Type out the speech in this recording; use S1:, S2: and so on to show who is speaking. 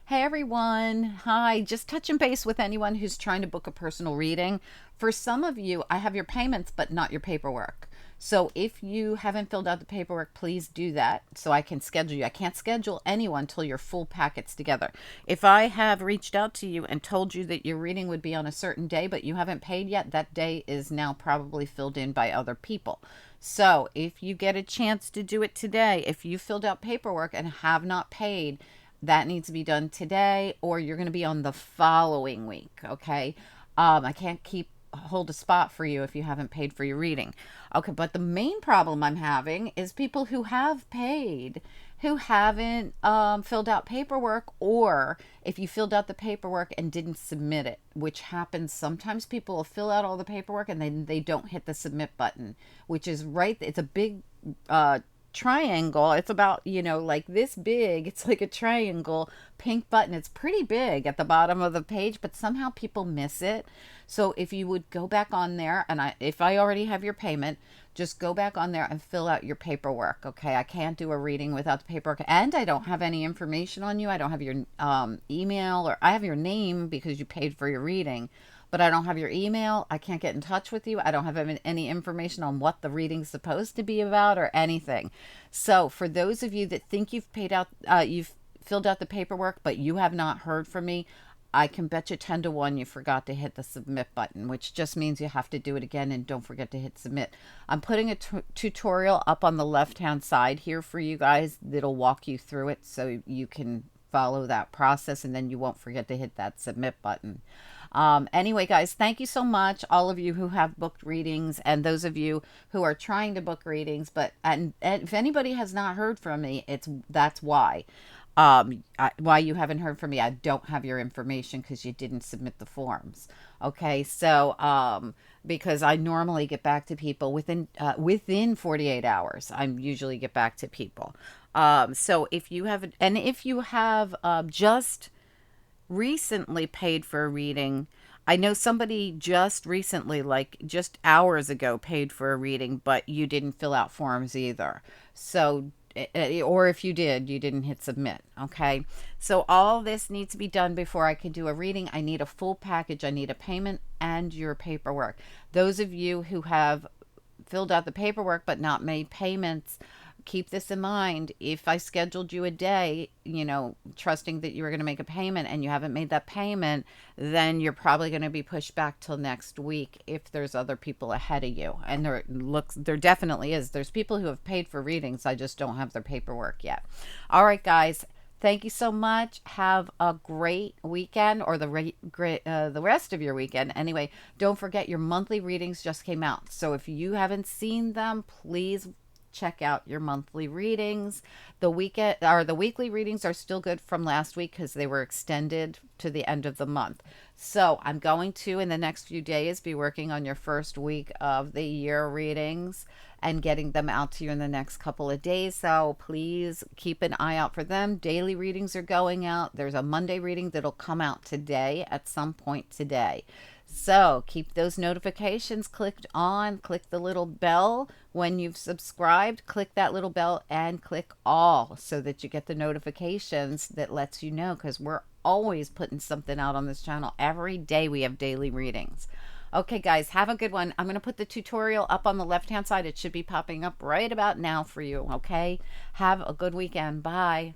S1: Hey everyone. Hi. Just touching base with anyone who's trying to book a personal reading. For some of you, I have your payments, but not your paperwork. So if you haven't filled out the paperwork, please do that so I can schedule you. I can't schedule anyone till your full packet's together. If I have reached out to you and told you that your reading would be on a certain day, but you haven't paid yet, that day is now probably filled in by other people. So if you get a chance to do it today, if you filled out paperwork and have not paid, that needs to be done today, or you're going to be on the following week. Okay. I can't keep hold a spot for you if you haven't paid for your reading. Okay, but the main problem I'm having is people who have paid who haven't filled out paperwork, or if you filled out the paperwork and didn't submit it, which happens sometimes. People will fill out all the paperwork and then they don't hit the submit button, which is right. It's a big triangle. It's about, like this big. It's like a triangle pink button. It's pretty big at the bottom of the page, but somehow people miss it. So if you would go back on there, and if I already have your payment, just go back on there and fill out your paperwork. Okay, I can't do a reading without the paperwork, and I don't have any information on you. I don't have your email, or I have your name because you paid for your reading, but I don't have your email. I can't get in touch with you. I don't have any information on what the reading's supposed to be about or anything. So for those of you that think you've paid out, you've filled out the paperwork, but you have not heard from me, I can bet you 10 to 1 you forgot to hit the submit button, which just means you have to do it again, and don't forget to hit submit. I'm putting a tutorial up on the left-hand side here for you guys that'll walk you through it so you can follow that process, and then you won't forget to hit that submit button. Anyway, guys, thank you so much, all of you who have booked readings, and those of you who are trying to book readings. But and if anybody has not heard from me, that's why. Why you haven't heard from me. I don't have your information because you didn't submit the forms. Okay, so because I normally get back to people within 48 hours. I usually get back to people. So if you have, and if you have just recently paid for a reading. I know somebody just recently, like just hours ago, paid for a reading, but you didn't fill out forms either. So, or if you did, you didn't hit submit. Okay. So all this needs to be done before I can do a reading. I need a full package. I need a payment and your paperwork. Those of you who have filled out the paperwork but not made payments, keep this in mind. If I scheduled you a day, trusting that you were going to make a payment and you haven't made that payment, then you're probably going to be pushed back till next week if there's other people ahead of you. And there definitely is. There's people who have paid for readings. I just don't have their paperwork yet. All right, guys. Thank you so much. Have a great weekend, or the rest of your weekend. Anyway, don't forget your monthly readings just came out. So if you haven't seen them, please check out your monthly readings. The weekly readings are still good from last week because they were extended to the end of the month. So I'm going to, in the next few days, be working on your first week of the year readings and getting them out to you in the next couple of days. So please keep an eye out for them. Daily readings are going out. There's a Monday reading that'll come out today at some point today. So keep those notifications clicked on. Click the little bell when you've subscribed. Click that little bell and click all so that you get the notifications that lets you know, because we're always putting something out on this channel. Every day we have daily readings. Okay, guys, have a good one. I'm going to put the tutorial up on the left-hand side. It should be popping up right about now for you, okay? Have a good weekend. Bye.